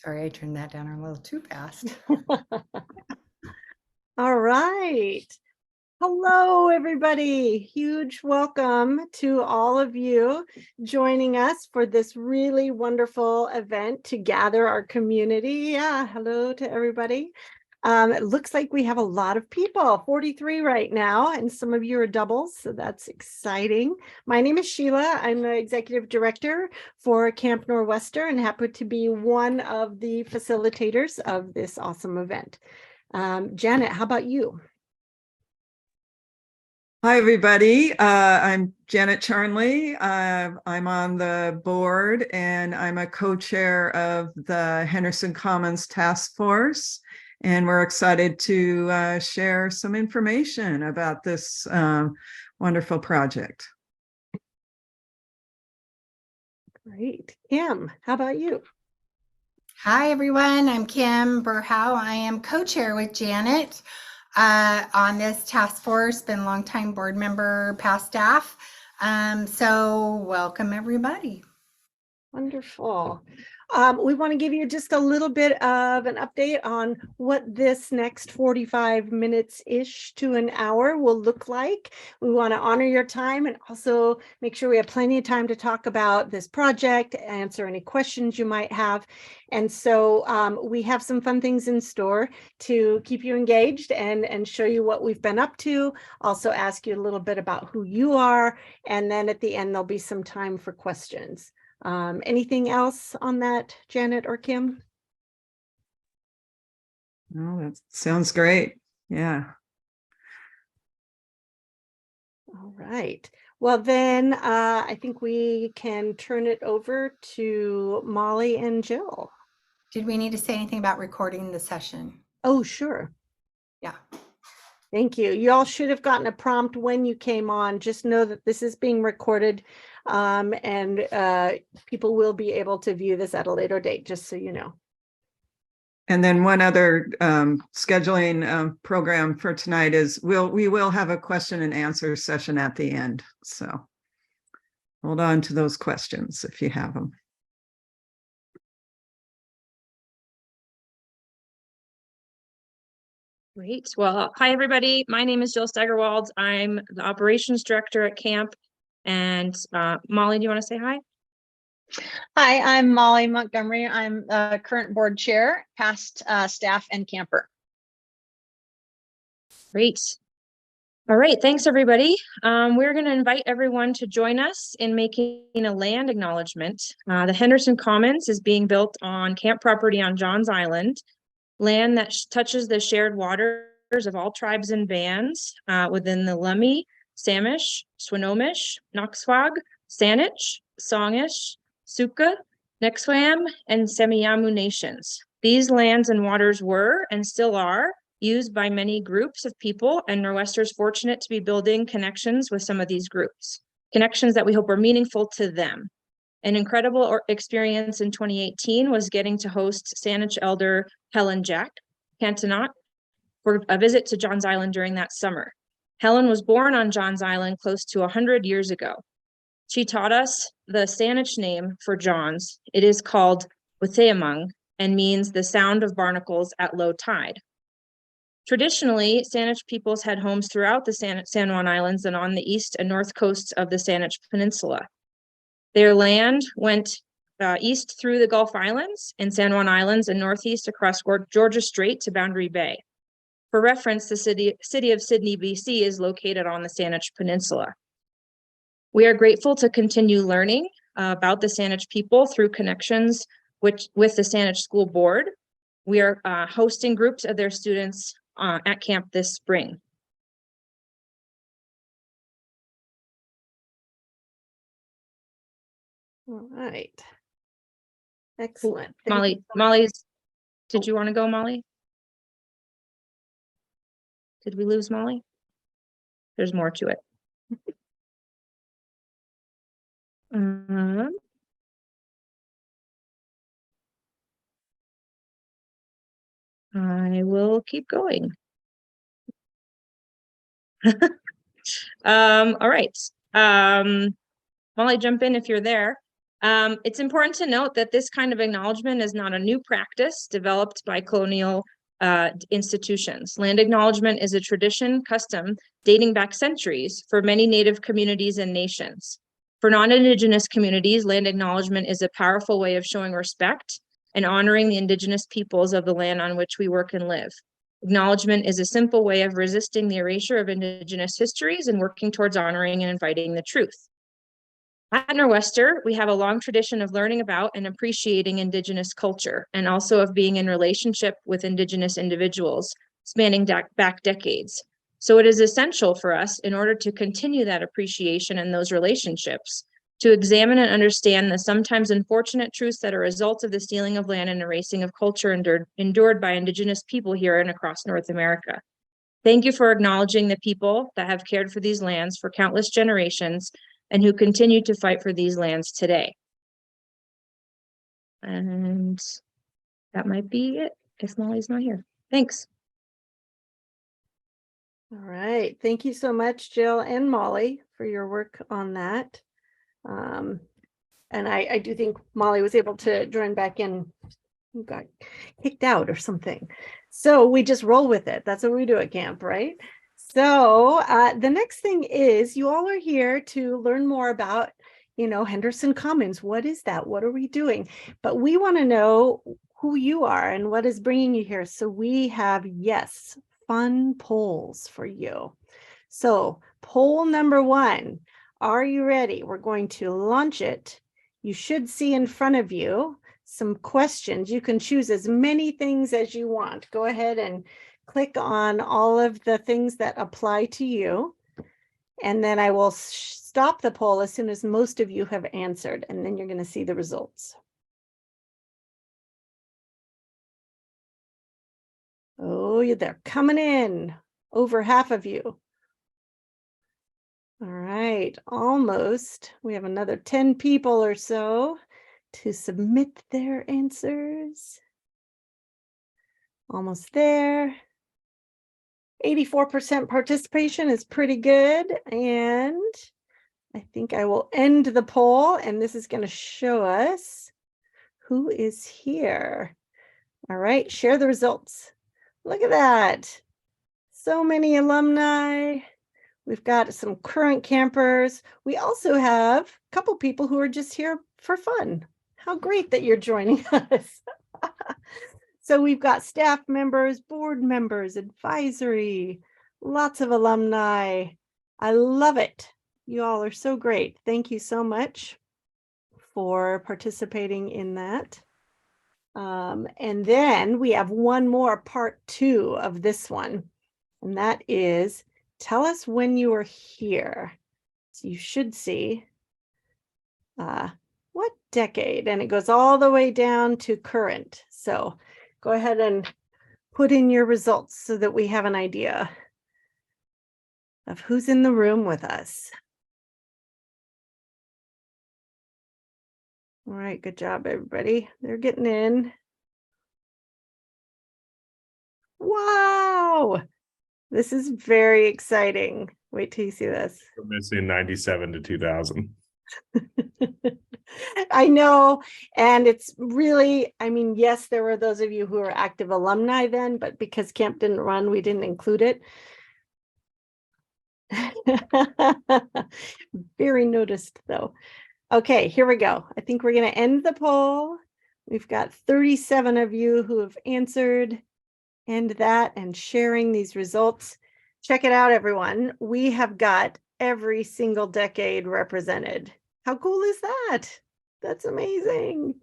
Sorry, I turned that down a little too fast. All right. Hello, everybody. Huge welcome to all of you joining us for this really wonderful event to gather our community. Yeah, hello to everybody. It looks like we have a lot of people, 43 right now, and some of you are doubles, so that's exciting. My name is Sheila. I'm the executive director for Camp Nor'Wester and happen to be one of the facilitators of this awesome event. Janet, how about you? Hi, everybody. I'm Janet Charnley. I'm on the board and I'm a co-chair of the Henderson Commons Task Force. And we're excited to share some information about this wonderful project. Great. Kim, how about you? Hi, everyone. I'm Kim Burhow. I am co-chair with Janet on this task force, been a longtime board member, past staff. So welcome, everybody. Wonderful. We want to give you just a little bit of an update on what this next 45 minutes-ish to an hour will look like. We want to honor your time and also make sure we have plenty of time to talk about this project, answer any questions you might have. And so we have some fun things in store to keep you engaged and show you what we've been up to, also ask you a little bit about who you are, and then at the end there'll be some time for questions. Anything else on that, Janet or Kim? Oh, that sounds great. Yeah. All right. Well, then I think we can turn it over to Molly and Jill. Did we need to say anything about recording the session? Oh, sure. Yeah. Thank you. You all should have gotten a prompt when you came on. Just know that this is being recorded and people will be able to view this at a later date, just so you know. And then one other scheduling program for tonight is we will have a question and answer session at the end. So hold on to those questions if you have them. Great. Well, hi, everybody. My name is Jill Steigerwald. I'm the operations director at camp. And Molly, do you want to say hi? Hi, I'm Molly Montgomery. I'm current board chair, past staff and camper. Great. All right. Thanks, everybody. We're going to invite everyone to join us in making a land acknowledgement. The Henderson Commons is being built on camp property on Johns Island, land that touches the shared waters of all tribes and bands within the Lummi, Samish, Swinomish, Noxwag, Saanich, Songish, Suka, Nexwam, and Semiahmoo nations. These lands and waters were and still are used by many groups of people, and Nor'Wester is fortunate to be building connections with some of these groups, connections that we hope are meaningful to them. An incredible experience in 2018 was getting to host Saanich elder Helen Jack Cantonat for a visit to Johns Island during that summer. Helen was born on Johns Island close to 100 years ago. She taught us the Saanich name for Johns. It is called Withaemung and means the sound of barnacles at low tide. Traditionally, Saanich peoples had homes throughout the San Juan Islands and on the east and north coasts of the Saanich Peninsula. Their land went east through the Gulf Islands and San Juan Islands and northeast across Georgia Strait to Boundary Bay. For reference, the city of Sydney, BC is located on the Saanich Peninsula. We are grateful to continue learning about the Saanich people through connections with the Saanich School Board. We are hosting groups of their students at camp this spring. All right. Excellent. Molly's, did you want to go, Molly? Did we lose Molly? There's more to it. I will keep going. All right. Molly, jump in if you're there. It's important to note that this kind of acknowledgement is not a new practice developed by colonial institutions. Land acknowledgement is a tradition, custom dating back centuries for many Native communities and nations. For non-Indigenous communities, land acknowledgement is a powerful way of showing respect and honoring the Indigenous peoples of the land on which we work and live. Acknowledgement is a simple way of resisting the erasure of Indigenous histories and working towards honoring and inviting the truth. At Nor'Wester, we have a long tradition of learning about and appreciating Indigenous culture, and also of being in relationship with Indigenous individuals, spanning back decades. So it is essential for us, in order to continue that appreciation and those relationships, to examine and understand the sometimes unfortunate truths that are a result of the stealing of land and erasing of culture endured by Indigenous people here and across North America. Thank you for acknowledging the people that have cared for these lands for countless generations and who continue to fight for these lands today. And that might be it, if Molly's not here. Thanks. All right. Thank you so much, Jill and Molly, for your work on that. And I do think Molly was able to join back in, who got kicked out or something. So we just roll with it. That's what we do at camp, right? So the next thing is, you all are here to learn more about, Henderson Commons. What is that? What are we doing? But we want to know who you are and what is bringing you here. So we have, yes, fun polls for you. So poll number 1, are you ready? We're going to launch it. You should see in front of you some questions. You can choose as many things as you want. Go ahead and click on all of the things that apply to you. And then I will stop the poll as soon as most of you have answered, and then you're going to see the results. Oh, they're coming in. Over half of you. All right, almost. We have another 10 people or so to submit their answers. Almost there. 84% participation is pretty good. And I think I will end the poll, and this is going to show us who is here. All right, share the results. Look at that. So many alumni. We've got some current campers. We also have a couple people who are just here for fun. How great that you're joining us. So we've got staff members, board members, advisory, lots of alumni. I love it. You all are so great. Thank you so much for participating in that. And then we have one more, part 2 of this one, and that is, tell us when you were here. So you should see what decade, and it goes all the way down to current. So go ahead and put in your results so that we have an idea of who's in the room with us. All right, good job, everybody. They're getting in. Wow, this is very exciting. Wait till you see this. We're missing 97 to 2000. I know, and it's really, yes, there were those of you who were active alumni then, but because camp didn't run, we didn't include it. Very noticed though. Okay, here we go. I think we're going to end the poll. We've got 37 of you who have answered and sharing these results. Check it out, everyone. We have got every single decade represented. How cool is that? That's amazing.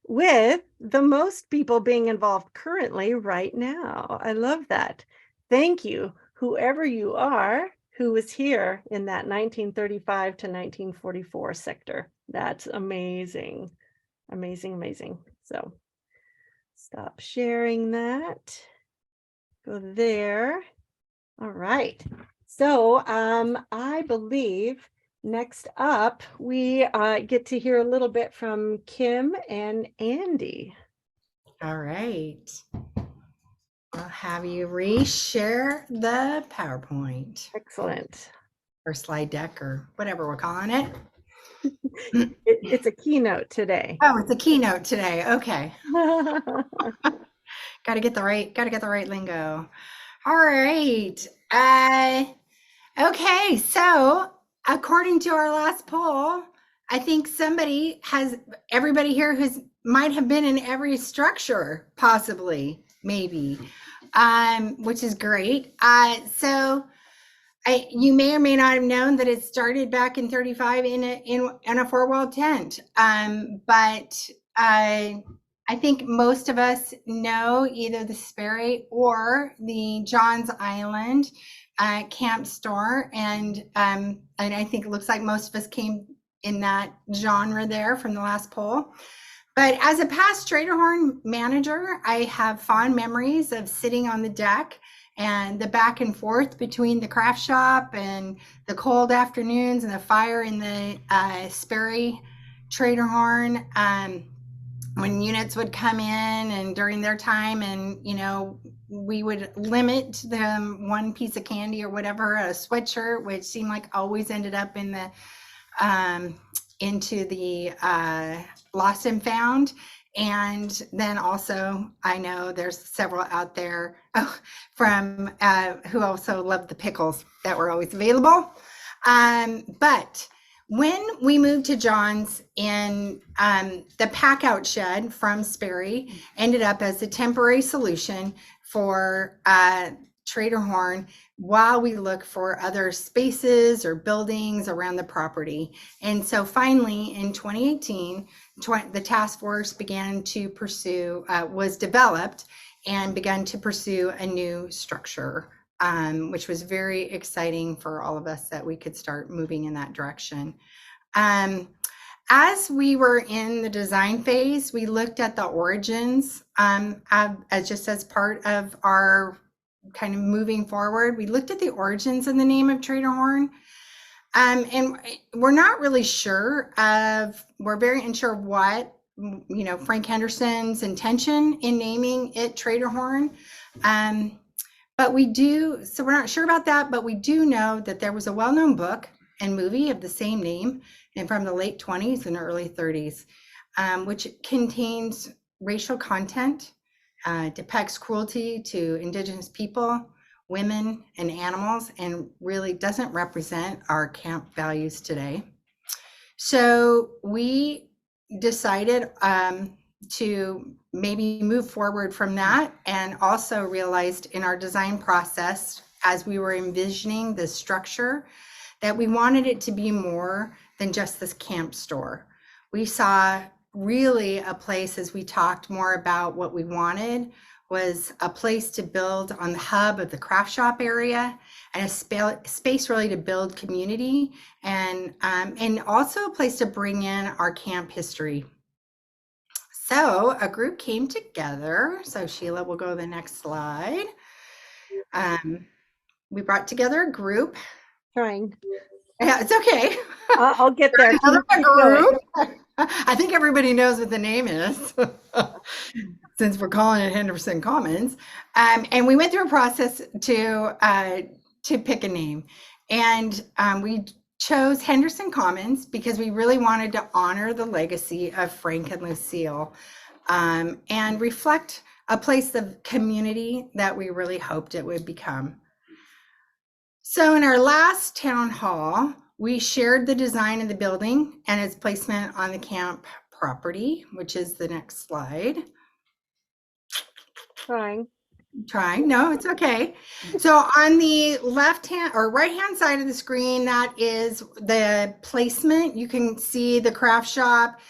With the most people being involved currently right now. I love that. Thank you, whoever you are, who was here in that 1935 to 1944 sector. That's amazing. Amazing, amazing. So stop sharing that. Go there. All right. So I believe next up, we get to hear a little bit from Kim and Andy. All right. I'll have you reshare the PowerPoint Excellent. or slide deck or whatever we're calling it. It's a keynote today. Oh, it's a keynote today. Okay. Gotta get the right lingo. All right. Okay, so according to our last poll, I think everybody here who's might have been in every structure, possibly, maybe, which is great. You may or may not have known that it started back in 35 in a four-wall tent. But I think most of us know either the Sperry or the Johns Island camp store, and I think it looks like most of us came in that genre there from the last poll. But as a past Traderhorn manager, I have fond memories of sitting on the deck and the back and forth between the craft shop and the cold afternoons and the fire in the Sperry Traderhorn. When units would come in and during their time, and we would limit them one piece of candy or whatever, a sweatshirt, which seemed like always ended up in the into the lost and found. And then also, I know there's several out there from who also loved the pickles that were always available. But when we moved to John's, in the pack out shed from Sperry ended up as a temporary solution for Traderhorn while we look for other spaces or buildings around the property. And so finally in 2018, the task force began to pursue, was developed and began to pursue a new structure, which was very exciting for all of us that we could start moving in that direction. As we were in the design phase, we looked at the origins just as part of our kind of moving forward. We looked at the origins of the name of Traderhorn. And we're not really sure we're very unsure of what, Frank Henderson's intention in naming it Traderhorn. But so we're not sure about that, but we do know that there was a well-known book and movie of the same name and from the late 20s and early 30s, which contains racial content, depicts cruelty to Indigenous people, women, and animals, and really doesn't represent our camp values today. So we decided to maybe move forward from that, and also realized in our design process, as we were envisioning the structure, that we wanted it to be more than just this camp store. We saw really a place, as we talked more about what we wanted, was a place to build on the hub of the craft shop area, and a space really to build community, and also a place to bring in our camp history. So a group came together. So Sheila will go to the next slide. We brought together a group. Trying. Yeah, it's okay. I'll get there. A group. I think everybody knows what the name is, since we're calling it Henderson Commons. And we went through a process to pick a name. And we chose Henderson Commons because we really wanted to honor the legacy of Frank and Lucille, and reflect a place of community that we really hoped it would become. So in our last town hall, we shared the design of the building and its placement on the camp property, which is the next slide. Trying. No, it's okay. So on the left hand or right hand side of the screen, that is the placement. You can see the craft shop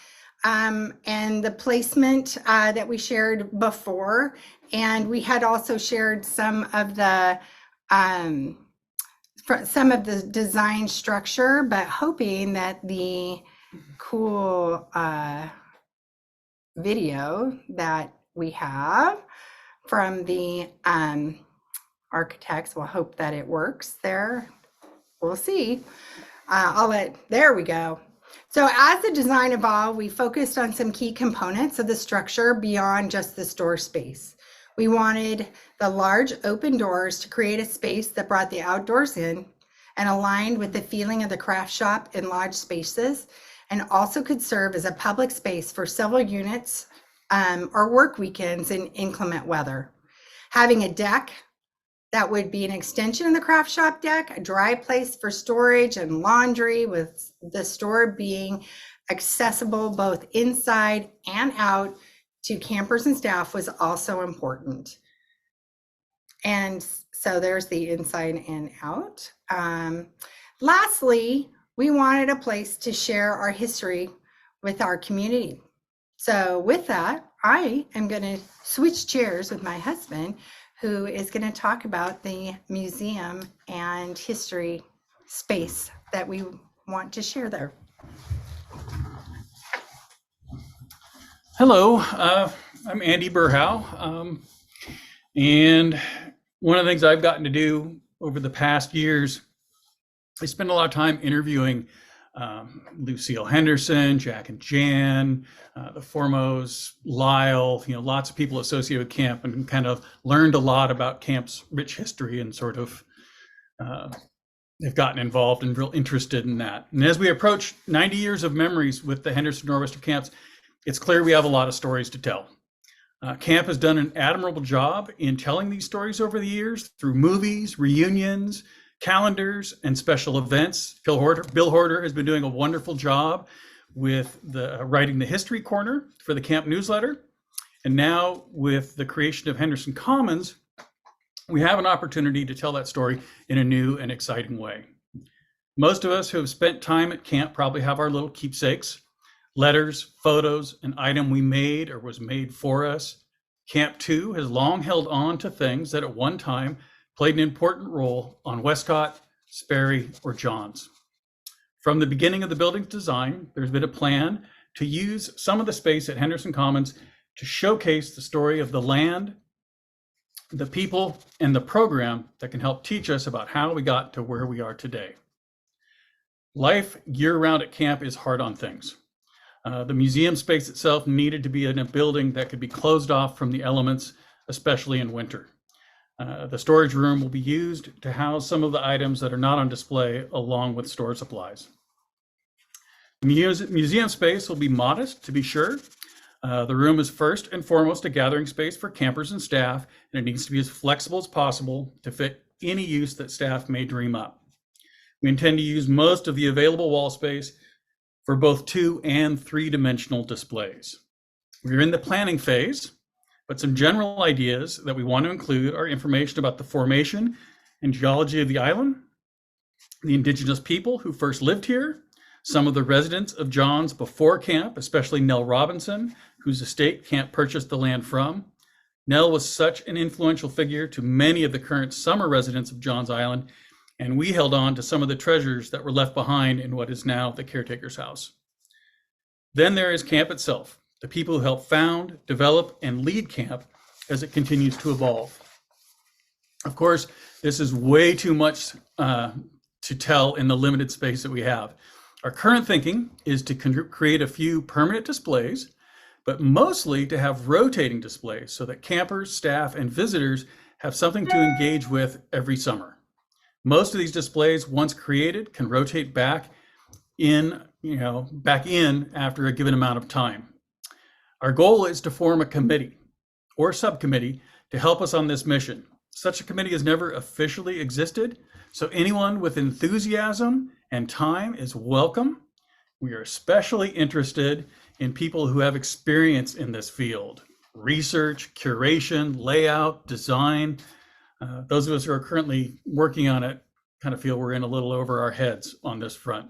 and the placement that we shared before. And we had also shared some of the design structure, but hoping that the cool video that we have from the architects, we'll hope that it works there. We'll see. There we go. So as the design evolved, we focused on some key components of the structure beyond just the store space. We wanted the large open doors to create a space that brought the outdoors in and aligned with the feeling of the craft shop in lodge spaces. and also could serve as a public space for several units or work weekends in inclement weather. Having a deck that would be an extension of the craft shop deck, a dry place for storage and laundry, with the store being accessible both inside and out to campers and staff, was also important. And so there's the inside and out. Lastly, we wanted a place to share our history with our community. So with that, I am going to switch chairs with my husband, who is going to talk about the museum and history space that we want to share there. Hello, I'm Andy Burhow, and one of the things I've gotten to do over the past years, I spend a lot of time interviewing Lucille Henderson, Jack and Jan, the Formos, Lyle, lots of people associated with camp, and kind of learned a lot about camp's rich history, and sort of have gotten involved and real interested in that. And as we approach 90 years of memories with the Henderson Nor'wester camps, it's clear we have a lot of stories to tell. Camp has done an admirable job in telling these stories over the years through movies, reunions, calendars, and special events. Bill Horder has been doing a wonderful job with writing the History Corner for the camp newsletter. And now with the creation of Henderson Commons, we have an opportunity to tell that story in a new and exciting way. Most of us who have spent time at camp probably have our little keepsakes, letters, photos, an item we made or was made for us. Camp 2 has long held on to things that at one time played an important role on Westcott, Sperry, or Johns. From the beginning of the building's design, there's been a plan to use some of the space at Henderson Commons to showcase the story of the land, the people, and the program that can help teach us about how we got to where we are today. Life year-round at camp is hard on things. The museum space itself needed to be in a building that could be closed off from the elements, especially in winter. The storage room will be used to house some of the items that are not on display, along with store supplies. The museum space will be modest, to be sure. The room is first and foremost a gathering space for campers and staff, and it needs to be as flexible as possible to fit any use that staff may dream up. We intend to use most of the available wall space for both 2- and 3-dimensional displays. We're in the planning phase, but some general ideas that we want to include are information about the formation and geology of the island, the indigenous people who first lived here, some of the residents of Johns before camp, especially Nell Robinson, whose estate camp purchased the land from. Nell was such an influential figure to many of the current summer residents of Johns Island, and we held on to some of the treasures that were left behind in what is now the caretaker's house. Then there is camp itself, the people who help found, develop, and lead camp as it continues to evolve. Of course, this is way too much to tell in the limited space that we have. Our current thinking is to create a few permanent displays, but mostly to have rotating displays so that campers, staff, and visitors have something to engage with every summer. Most of these displays, once created, can rotate back in after a given amount of time. Our goal is to form a committee or subcommittee to help us on this mission. Such a committee has never officially existed, so anyone with enthusiasm and time is welcome. We are especially interested in people who have experience in this field: research, curation, layout, design. Those of us who are currently working on it kind of feel we're in a little over our heads on this front.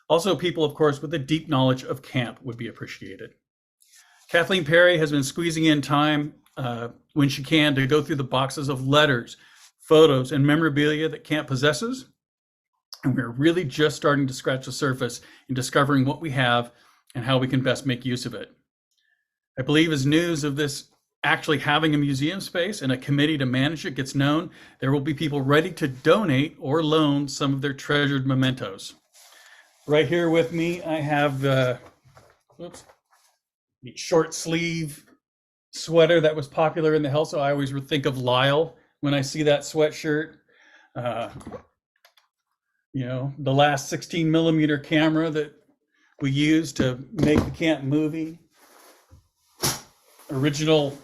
Also, people, of course, with a deep knowledge of camp would be appreciated. Kathleen Perry has been squeezing in time when she can to go through the boxes of letters, photos, and memorabilia that camp possesses. And we're really just starting to scratch the surface in discovering what we have and how we can best make use of it. I believe as news of this actually having a museum space and a committee to manage it gets known, there will be people ready to donate or loan some of their treasured mementos. Right here with me, I have the short sleeve sweater that was popular in the Hell, so I always think of Lyle when I see that sweatshirt. The last 16mm camera that we used to make the camp movie. Original,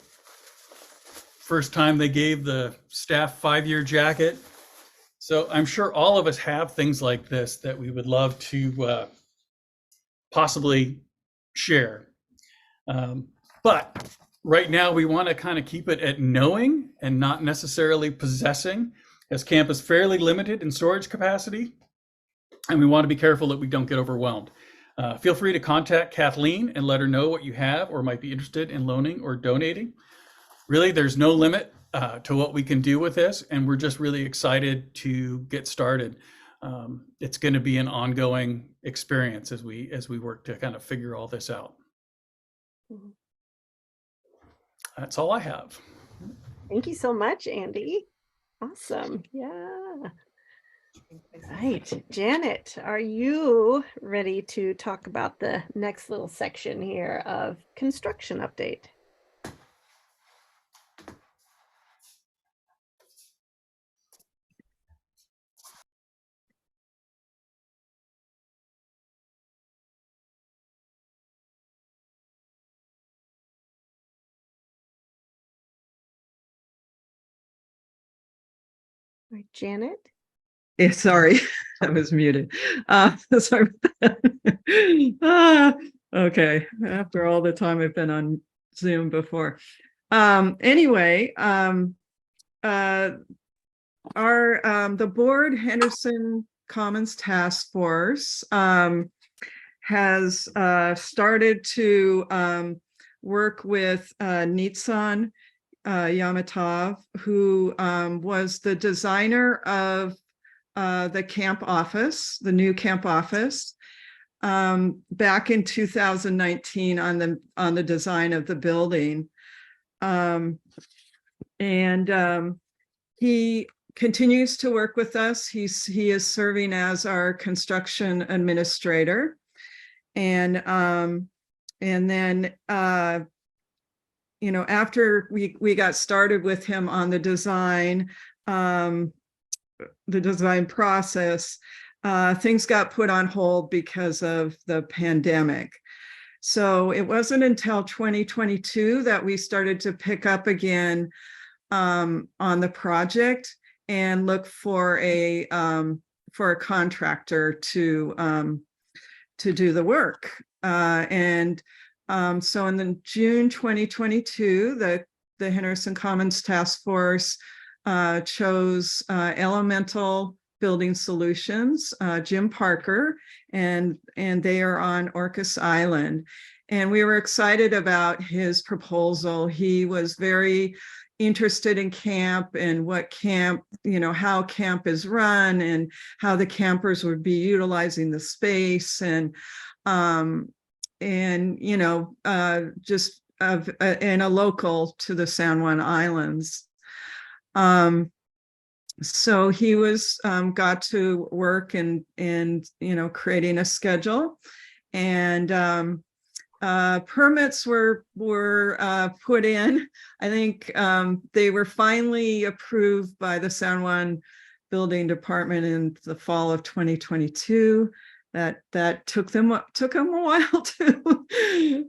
first time they gave the staff 5-year jacket. So I'm sure all of us have things like this that we would love to possibly share. But right now we want to kind of keep it at knowing and not necessarily possessing, as camp is fairly limited in storage capacity. And we want to be careful that we don't get overwhelmed. Feel free to contact Kathleen and let her know what you have or might be interested in loaning or donating. Really, there's no limit to what we can do with this, and we're just really excited to get started. It's going to be an ongoing experience as we work to kind of figure all this out. That's all I have. Thank you so much, Andy. Awesome. Yeah. Right. Janet, are you ready to talk about the next little section here of construction update? Right, Janet? Yeah, sorry, I was muted. Sorry. Okay, after all the time I've been on Zoom before. Anyway, the board Henderson Commons Task Force has started to work with Nitsan Yamatov, who was the designer of the camp office, the new camp office, back in 2019 on the design of the building. He continues to work with us. He is serving as our construction administrator. And then after we got started with him on the design process, things got put on hold because of the pandemic. So it wasn't until 2022 that we started to pick up again on the project and look for a contractor to do the work. So in June 2022, the Henderson Commons Task Force chose Elemental Building Solutions, Jim Parker, and they are on Orcas Island. And we were excited about his proposal. He was very interested in camp and what camp, how camp is run and how the campers would be utilizing the space and just and a local to the San Juan Islands. So he was got to work and creating a schedule, and permits were put in. I think they were finally approved by the San Juan Building Department in the fall of 2022. That took them a while to.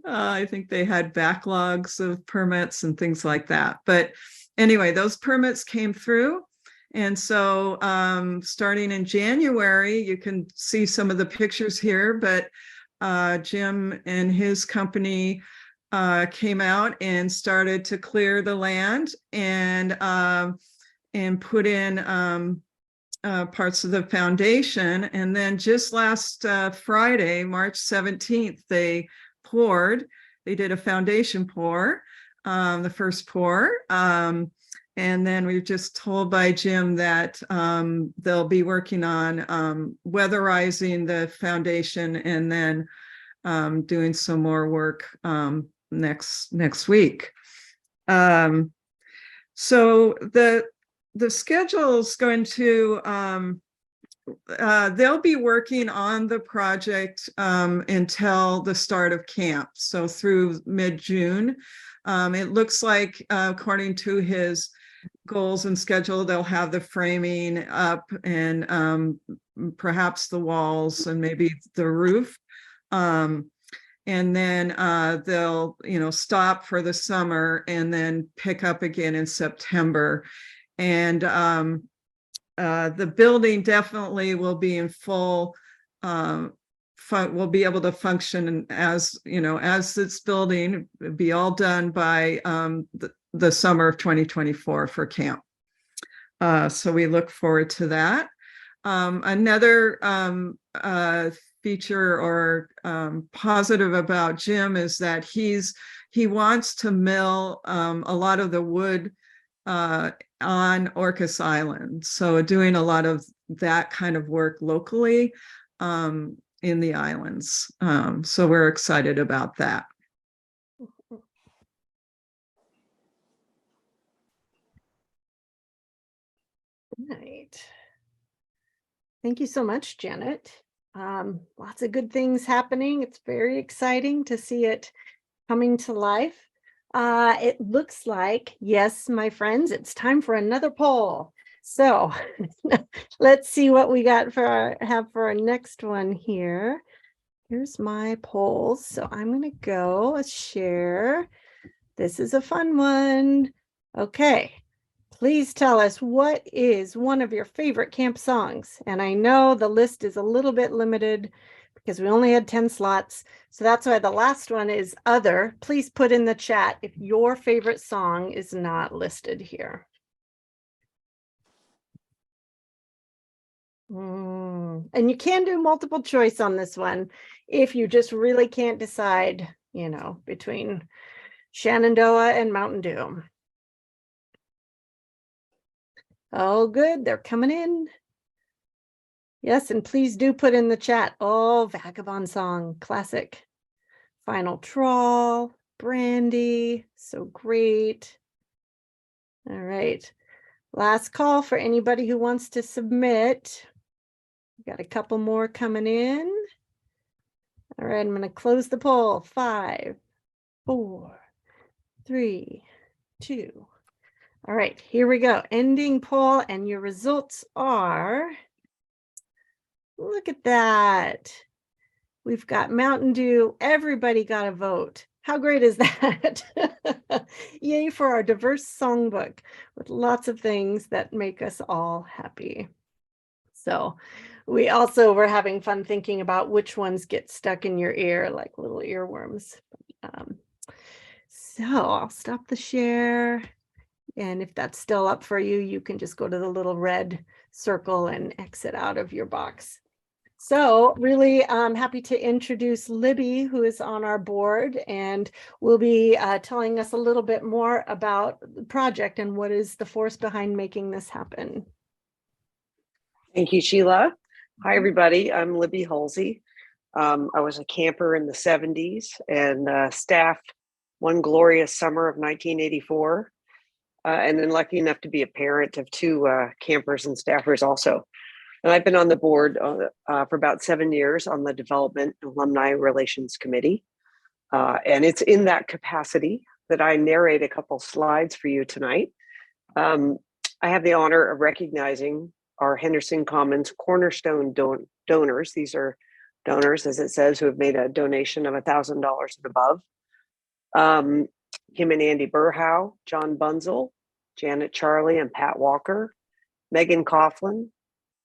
I think they had backlogs of permits and things like that. But anyway, those permits came through. And so starting in January, you can see some of the pictures here, but Jim and his company came out and started to clear the land and put in parts of the foundation. And then just last Friday, March 17th, they did a foundation pour, the first pour. And then we were just told by Jim that they'll be working on weatherizing the foundation and then doing some more work next week. So the schedule is going to, they'll be working on the project until the start of camp, so through mid-June. It looks like, according to his goals and schedule, they'll have the framing up and perhaps the walls and maybe the roof And then they'll, stop for the summer and then pick up again in September. And the building definitely will be in full, will be able to function as, as this building, be all done by the summer of 2024 for camp. So we look forward to that. Another feature or positive about Jim is that he wants to mill a lot of the wood on Orcas Island. So doing a lot of that kind of work locally in the islands. So we're excited about that. Right. Thank you so much, Janet. Lots of good things happening. It's very exciting to see it coming to life. It looks like, yes, my friends, it's time for another poll. So let's see what we got for our next one here. Here's my polls. So I'm going to go share. This is a fun one. Okay. Please tell us, what is one of your favorite camp songs? And I know the list is a little bit limited because we only had 10 slots. So that's why the last one is other. Please put in the chat if your favorite song is not listed here. And you can do multiple choice on this one if you just really can't decide, between Shenandoah and Mountain Dew. Oh, good. They're coming in. Yes, and please do put in the chat. Oh, Vagabond Song, classic. Final Trawl, Brandy, so great. All right. Last call for anybody who wants to submit. Got a couple more coming in. All right, I'm going to close the poll. 5, 4, 3, 2. All right, here we go. Ending poll, and your results are, look at that. We've got Mountain Dew. Everybody got a vote. How great is that? Yay for our diverse songbook with lots of things that make us all happy. So we also were having fun thinking about which ones get stuck in your ear like little earworms. So I'll stop the share. And if that's still up for you, you can just go to the little red circle and exit out of your box. So really happy to introduce Libby, who is on our board and will be telling us a little bit more about the project and what is the force behind making this happen. Thank you, Sheila. Hi, everybody. I'm Libby Halsey. I was a camper in the 70s and staffed one glorious summer of 1984. And then lucky enough to be a parent of 2 campers and staffers also. And I've been on the board for about 7 years on the Development Alumni Relations Committee. And it's in that capacity that I narrate a couple slides for you tonight. I have the honor of recognizing our Henderson Commons cornerstone donors. These are donors, as it says, who have made a donation of $1,000 and above. Kim and Andy Burhow, John Bunzel, Janet Charlie and Pat Walker, Megan Coughlin,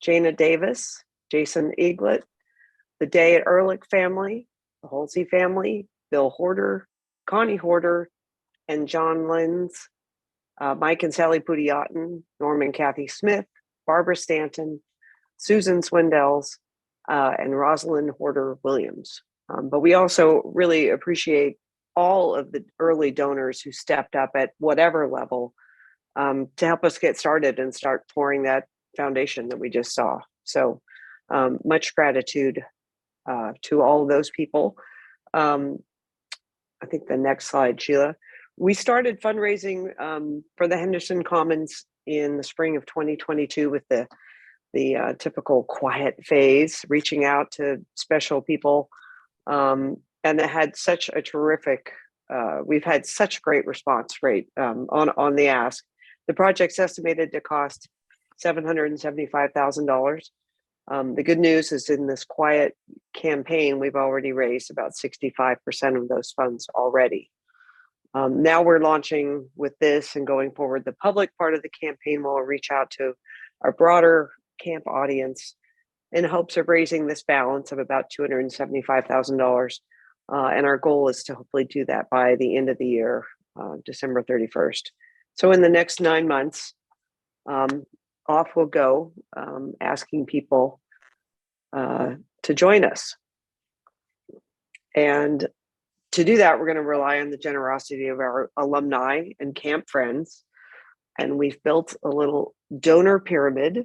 Jana Davis, Jason Eaglet, the Day at Ehrlich family, the Halsey family, Bill Horder, Connie Horder, and John Lenz, Mike and Sally Pudiatin, Norm and Kathy Smith, Barbara Stanton, Susan Swindells, and Rosalind Horder Williams. But we also really appreciate all of the early donors who stepped up at whatever level to help us get started and start pouring that foundation that we just saw. So much gratitude to all of those people. I think the next slide, Sheila. We started fundraising for the Henderson Commons in the spring of 2022 with the typical quiet phase, reaching out to special people. And it had such a terrific, we've had such great response rate on the ask. The project's estimated to cost $775,000. The good news is in this quiet campaign, we've already raised about 65% of those funds already. Now we're launching with this and going forward. The public part of the campaign will reach out to our broader camp audience in hopes of raising this balance of about $275,000. And our goal is to hopefully do that by the end of the year, December 31st. So in the next 9 months, off we'll go, asking people to join us. And to do that, we're going to rely on the generosity of our alumni and camp friends. And we've built a little donor pyramid.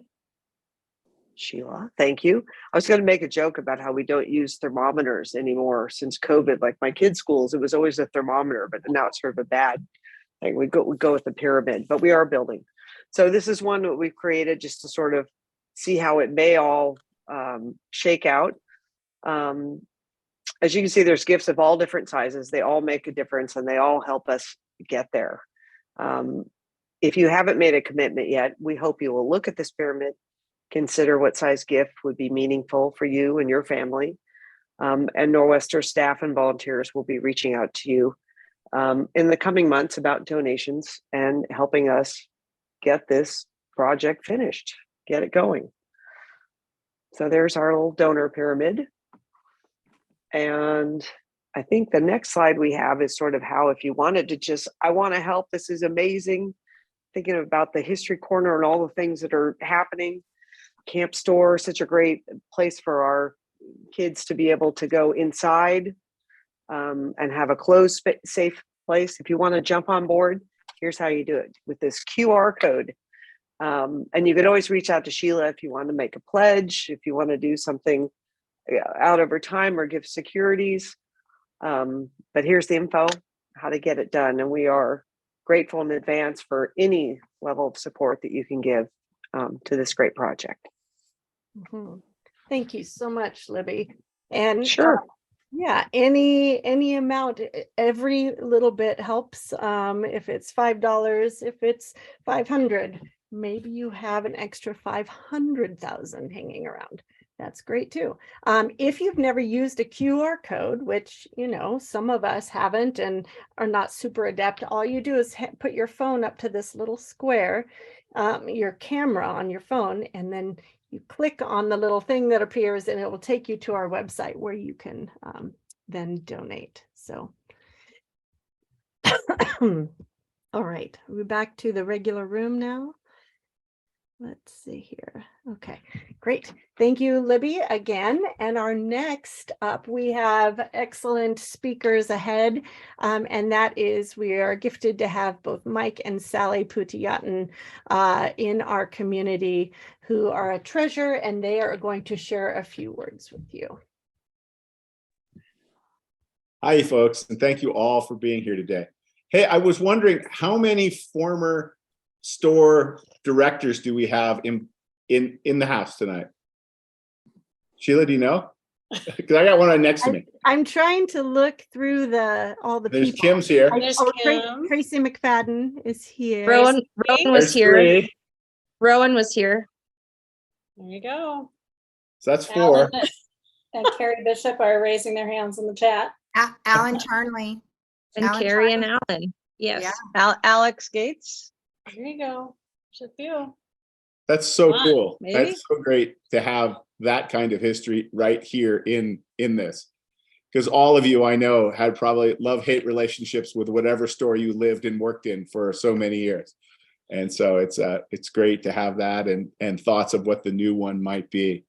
Sheila, thank you. I was going to make a joke about how we don't use thermometers anymore since COVID. Like my kids' schools, it was always a thermometer, but now it's sort of a bad thing. We go with the pyramid, but we are building. So this is one that we've created just to sort of see how it may all shake out. As you can see, there's gifts of all different sizes. They all make a difference and they all help us get there. If you haven't made a commitment yet, we hope you will look at this pyramid, consider what size gift would be meaningful for you and your family. And Nor'Wester staff and volunteers will be reaching out to you in the coming months about donations and helping us get this project finished, get it going. So there's our little donor pyramid. And I think the next slide we have is sort of how, if you wanted to just, I want to help, this is amazing. Thinking about the history corner and all the things that are happening. Camp Store, such a great place for our kids to be able to go inside and have a closed, safe place. If you want to jump on board, here's how you do it with this QR code. And you could always reach out to Sheila if you want to make a pledge, if you want to do something out over time or give securities. But here's the info, how to get it done. And we are grateful in advance for any level of support that you can give to this great project. Mm-hmm. Thank you so much, Libby. And sure. Yeah, any amount, every little bit helps. If it's $5, if it's 500, maybe you have an extra 500,000 hanging around. That's great too. If you've never used a QR code, which, you know, some of us haven't and are not super adept, all you do is put your phone up to this little square, your camera on your phone, and then you click on the little thing that appears and it will take you to our website where you can then donate. So, all right, we're back to the regular room now. Let's see here. Okay, great. Thank you, Libby, again. And our next up, we have excellent speakers ahead. And that is, we are gifted to have both Mike and Sally Putiyatan in our community, who are a treasure, and they are going to share a few words with you. Hi, folks, and thank you all for being here today. Hey, I was wondering, how many former store directors do we have in the house tonight? Sheila, do you know? Because I got one right next to me. I'm trying to look through all the There's people. Kim's here. Tracy McFadden is here. Rowan was here. 3. Rowan was here. There you go. So that's 4. Alan and Carrie Bishop are raising their hands in the chat. Alan Charnley. And Carrie and Alan. Yes. Yeah. Alex Gates. There you go. Just a few. That's so Come on, cool. maybe? That's so great to have that kind of history right here in this. Because all of you I know had probably love-hate relationships with whatever store you lived and worked in for so many years. And so it's great to have that and thoughts of what the new one might be.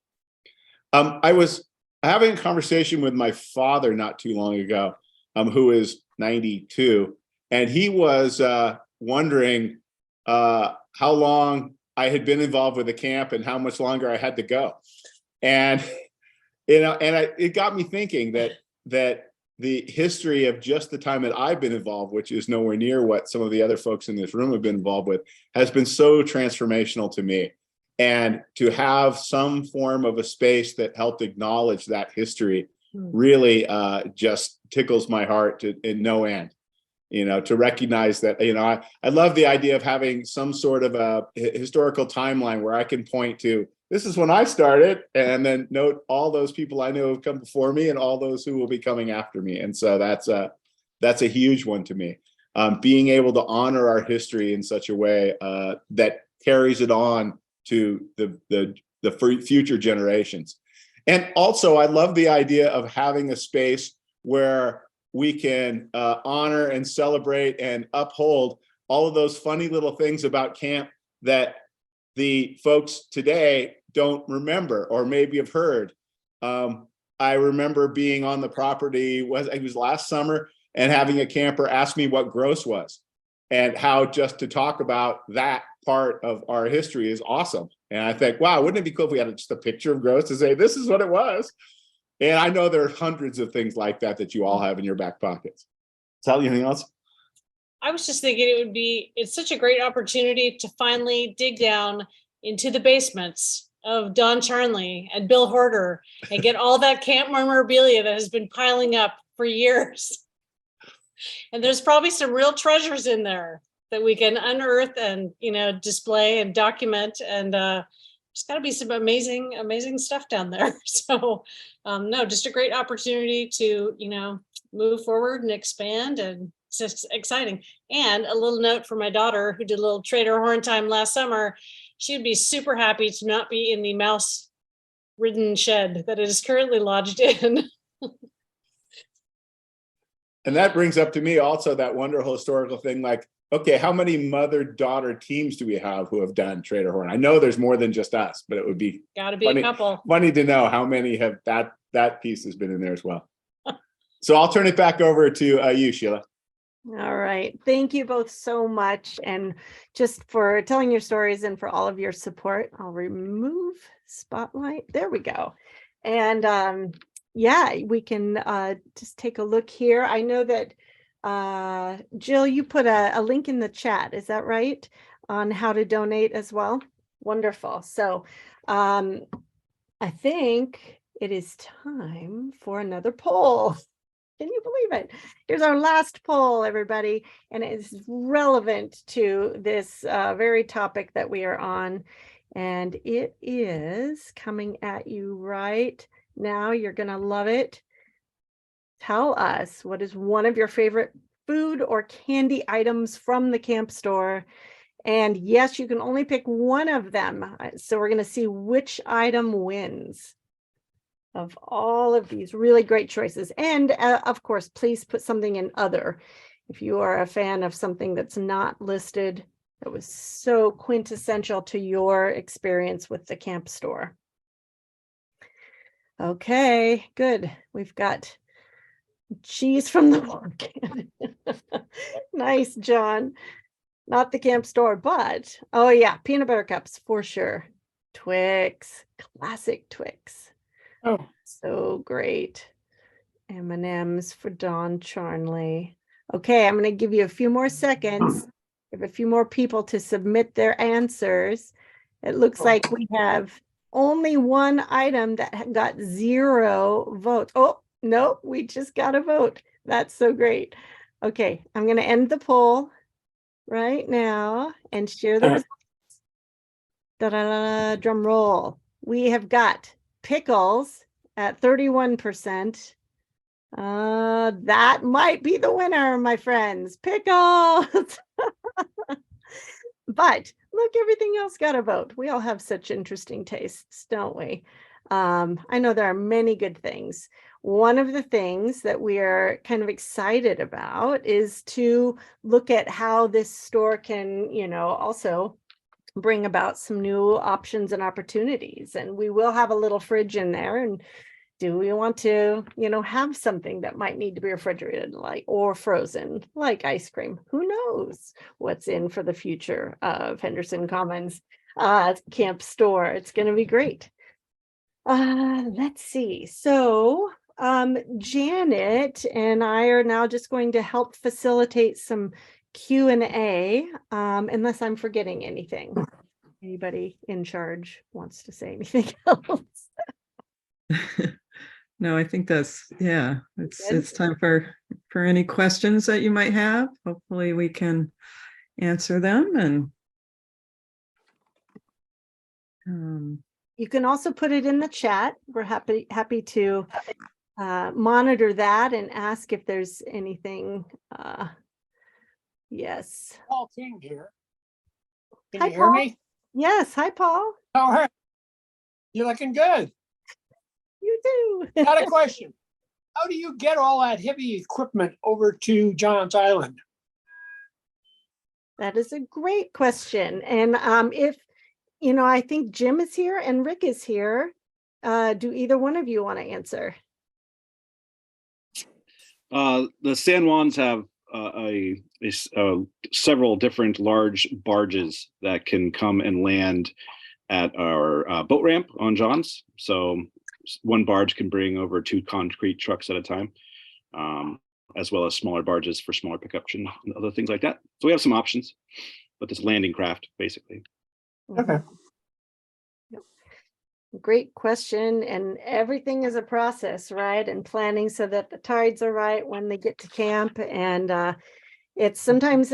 I was having a conversation with my father not too long ago, who is 92, and he was wondering how long I had been involved with the camp and how much longer I had to go. And it got me thinking that the history of just the time that I've been involved, which is nowhere near what some of the other folks in this room have been involved with, has been so transformational to me. And to have some form of a space that helped acknowledge that history really just tickles my heart in no end. You know, to recognize that, you know, I love the idea of having some sort of a historical timeline where I can point to this is when I started, and then note all those people I know have come before me and all those who will be coming after me. And so that's a huge one to me. Being able to honor our history in such a way that carries it on to the future generations. And also, I love the idea of having a space where we can honor and celebrate and uphold all of those funny little things about camp that the folks today don't remember or maybe have heard. I remember being on the property, it was last summer, and having a camper ask me what gross was, and how just to talk about that part of our history is awesome. And I think, wow, wouldn't it be cool if we had just a picture of gross to say, this is what it was? And I know there are hundreds of things like that that you all have in your back pockets. Sally, anything else? I was just thinking it's such a great opportunity to finally dig down into the basements of Don Charnley and Bill Horder and get all that camp memorabilia that has been piling up for years. And there's probably some real treasures in there that we can unearth and, display and document. And there's got to be some amazing, amazing stuff down there. So no, just a great opportunity to, move forward and expand, and it's just exciting. And a little note for my daughter who did a little Trader Horn time last summer. She would be super happy to not be in the mouse ridden shed that it is currently lodged in. And that brings up to me also that wonderful historical thing, like, okay, how many mother-daughter teams do we have who have done Trader Horn? I know there's more than just us, but it would be Gotta be a couple. Funny to know how many have that piece has been in there as well. So I'll turn it back over to you, Sheila. All right. Thank you both so much. And just for telling your stories and for all of your support. I'll remove spotlight. There we go. And yeah, we can just take a look here. I know that Jill, you put a link in the chat. Is that right? On how to donate as well. Wonderful. So I think it is time for another poll. Can you believe it? Here's our last poll, everybody, and it is relevant to this very topic that we are on. And it is coming at you right now. You're going to love it. Tell us, what is one of your favorite food or candy items from the camp store? And yes, you can only pick one of them. So we're going to see which item wins of all of these really great choices. And of course, please put something in other. If you are a fan of something that's not listed, that was so quintessential to your experience with the camp store. Okay, good. We've got cheese from the market. Nice, John. Not the camp store, but oh yeah, peanut butter cups for sure. Twix, classic Twix. Oh, so great. M&Ms for Don Charnley. Okay, I'm going to give you a few more seconds. Give a few more people to submit their answers. It looks like we have only one item that got 0 votes. Oh, no, we just got a vote. That's so great. Okay, I'm going to end the poll right now and share the results. Da-da-da, drum roll. We have got pickles at 31%. That might be the winner, my friends. Pickles. But look, everything else got a vote. We all have such interesting tastes, don't we? I know there are many good things. One of the things that we are kind of excited about is to look at how this store can, also bring about some new options and opportunities. And we will have a little fridge in there. And do we want to, have something that might need to be refrigerated, or frozen, like ice cream? Who knows what's in for the future of Henderson Commons camp store? It's going to be great. Let's see. So Janet and I are now just going to help facilitate some Q&A, unless I'm forgetting anything. Anybody in charge wants to say anything else? No, I think it's time for any questions that you might have. Hopefully we can answer them. And You can also put it in the chat. We're happy to monitor that and ask if there's anything. Yes. Paul King here. Can Hi, you hear Paul. me? Yes. Hi, Paul. All right. You're looking good. You do. Got a question. How do you get all that heavy equipment over to John's Island? That is a great question. And if, I think Jim is here and Rick is here. Do either one of you want to answer? The San Juans have several different large barges that can come and land at our boat ramp on John's. So one barge can bring over 2 concrete trucks at a time, as well as smaller barges for smaller pickups and other things like that. So we have some options, but this landing craft basically. Okay. Great question. And everything is a process, right? And planning so that the tides are right when they get to camp. And it's sometimes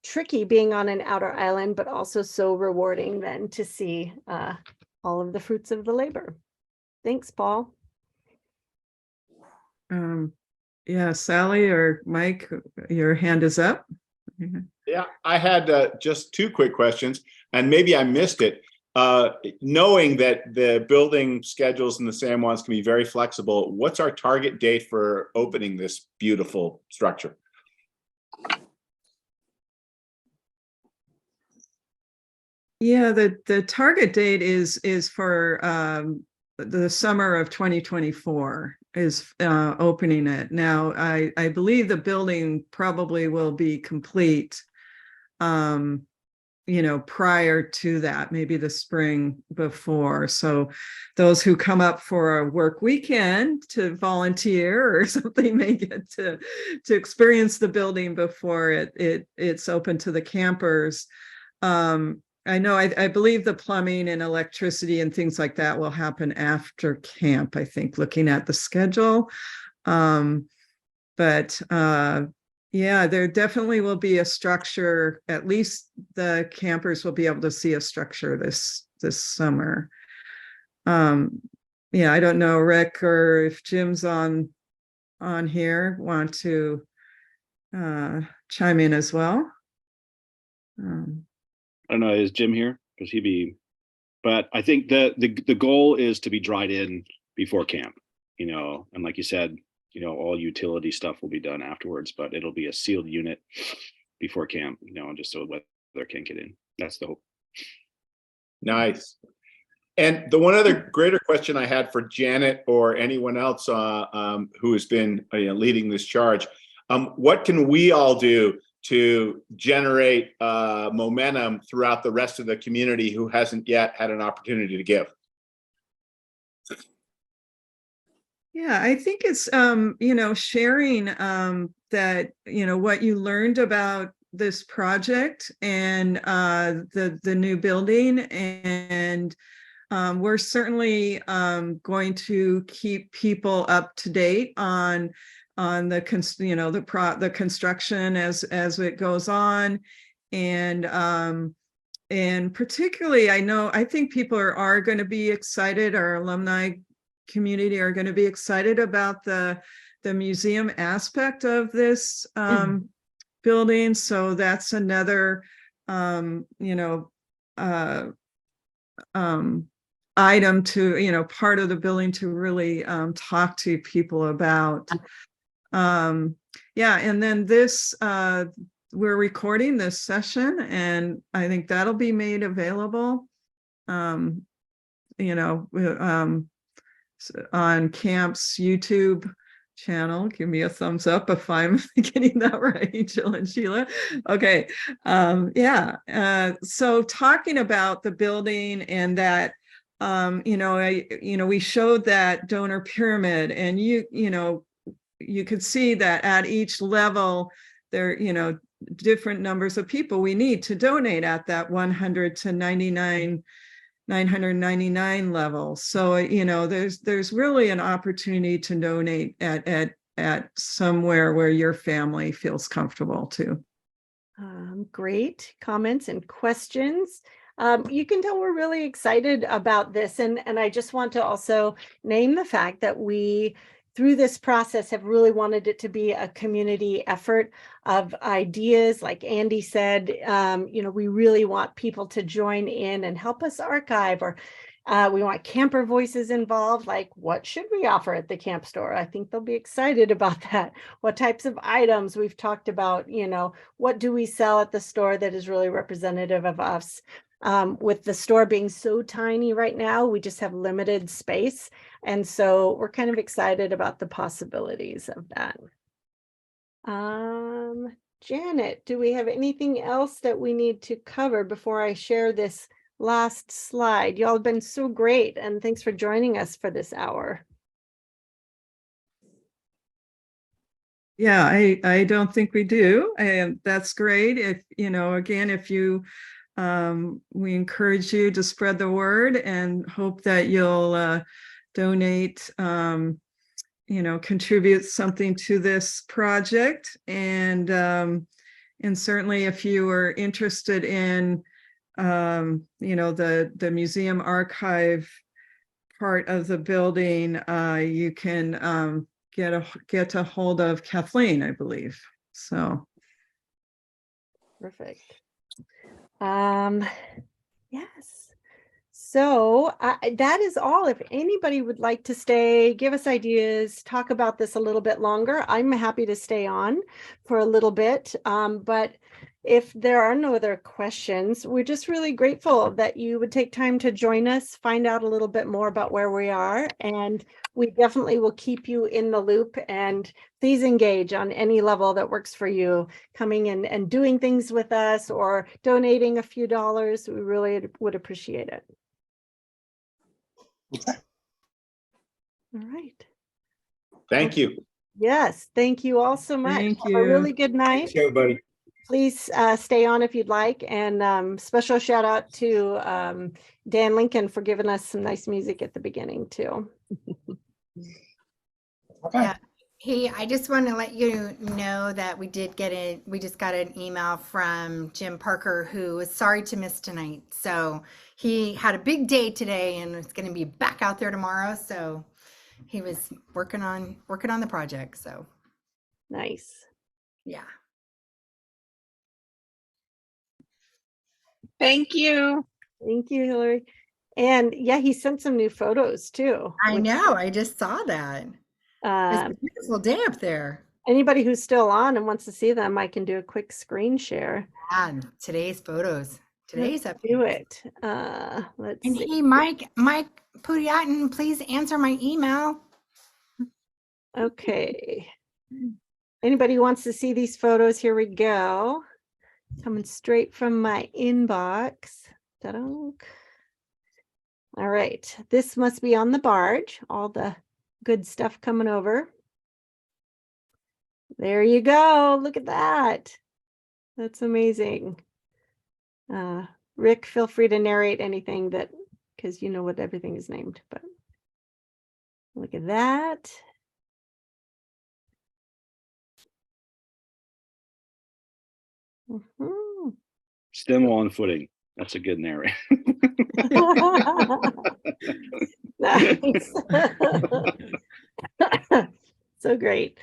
tricky being on an outer island, but also so rewarding then to see all of the fruits of the labor. Thanks, Paul. Yeah, Sally or Mike, your hand is up. Yeah, I had just 2 quick questions, and maybe I missed it. Knowing that the building schedules in the San Juans can be very flexible, what's our target date for opening this beautiful structure? Yeah, the target date is for the summer of 2024 is opening it. Now, I believe the building probably will be complete, prior to that, maybe the spring before. So those who come up for a work weekend to volunteer or something may get to experience the building before it's open to the campers. I know, I believe the plumbing and electricity and things like that will happen after camp, I think, looking at the schedule. Yeah, there definitely will be a structure. At least the campers will be able to see a structure this summer. Yeah, I don't know, Rick, or if Jim's on here, want to chime in as well. I don't know, is Jim here? Because he'd be, but I think the goal is to be dried in before camp, and like you said, all utility stuff will be done afterwards, but it'll be a sealed unit before camp, just so weather can't get in. That's the hope. Nice. And the one other greater question I had for Janet or anyone else who has been leading this charge, what can we all do to generate momentum throughout the rest of the community who hasn't yet had an opportunity to give? Yeah, I think it's, sharing that, what you learned about this project and the new building. And we're certainly going to keep people up to date on the construction as it goes on. And particularly, I think people are going to be excited. Our alumni community are going to be excited about the museum aspect of this building. So that's another item to part of the building to really talk to people about. Yeah, and then this we're recording this session, and I think that'll be made available on camp's YouTube channel. Give me a thumbs up if I'm getting that right, Jill and Sheila. Okay. So talking about the building and that, we showed that donor pyramid, and you could see that at each level there, different numbers of people we need to donate at that 100 to 999 level. So, there's really an opportunity to donate at somewhere where your family feels comfortable too. Great comments and questions. You can tell we're really excited about this. And I just want to also name the fact that we, through this process, have really wanted it to be a community effort of ideas. Like Andy said, we really want people to join in and help us archive, or we want camper voices involved. Like, what should we offer at the camp store? I think they'll be excited about that. What types of items? We've talked about, what do we sell at the store that is really representative of us? With the store being so tiny right now, we just have limited space. And so we're kind of excited about the possibilities of that. Janet, do we have anything else that we need to cover before I share this last slide? Y'all have been so great, and thanks for joining us for this hour. Yeah, I don't think we do. And that's great. If, again, if you, we encourage you to spread the word and hope that you'll donate, contribute something to this project. And certainly if you are interested in, the museum archive part of the building, you can get a hold of Kathleen, I believe. So. Perfect. Yes. So that is all. If anybody would like to stay, give us ideas, talk about this a little bit longer, I'm happy to stay on for a little bit. But if there are no other questions, we're just really grateful that you would take time to join us, find out a little bit more about where we are, and we definitely will keep you in the loop. And please engage on any level that works for you, coming in and doing things with us or donating a few dollars. We really would appreciate it. Okay. All right. Thank you. Yes, thank you all so much. Thank Have you. a really good night. Thanks, everybody. Please stay on if you'd like. And special shout out to Dan Lincoln for giving us some nice music at the beginning too. Okay. Yeah. Hey, I just want to let you know that we just got an email from Jim Parker, who was sorry to miss tonight. So he had a big day today and is going to be back out there tomorrow. So he was working on the project. So Nice. yeah. Thank you. Thank you, Hillary. And yeah, he sent some new photos too. I know. I just saw that. It's a beautiful day up there. Anybody who's still on and wants to see them, I can do a quick screen share. And today's photos. Today's Let's up. do it. Let's And see. hey, Mike Pudiatin, please answer my email. Okay. Anybody who wants to see these photos, here we go. Coming straight from my inbox. Ta-da. All right. This must be on the barge. All the good stuff coming over. There you go. Look at that. That's amazing. Rick, feel free to narrate anything that, because you know what everything is named, but look at that. Mhm. Stem on footing. That's a good narrative. Nice. So great.